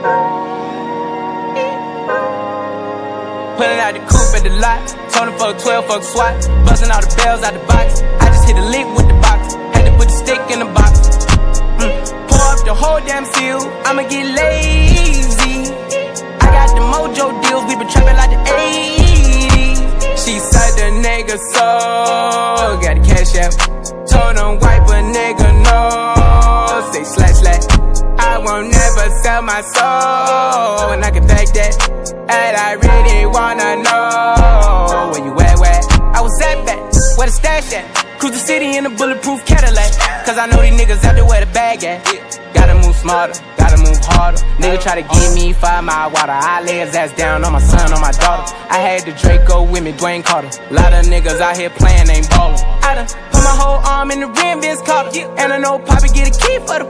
Pulling out the coupe at the lot. Told him fuck 12, fuck SWAT. Busting all the bells out the box. I just hit a lick with the box. Had to put the stick in the box. Pour up the whole damn seal. I'ma get lazy. I got the mojo deals. We been trapping like the 80s. She said the nigga so. Got the cash out. Told him wipe a nigga no. Say slash slash. I won't never sell my soul. And I can take that. And I really wanna know where you at, where? I was at back, where the stash at? Cruise the city in a bulletproof Cadillac. Cause I know these niggas out there where the bag at. Gotta move smarter, gotta move harder. Nigga try to give me 5 mile water. I lay his ass down on my son, on my daughter. I had the Draco with me, Dwayne Carter. Lot of niggas out here playing, ain't ballin'. I done put my whole arm in the rim, Vince Carter. And I know Poppy get a key for the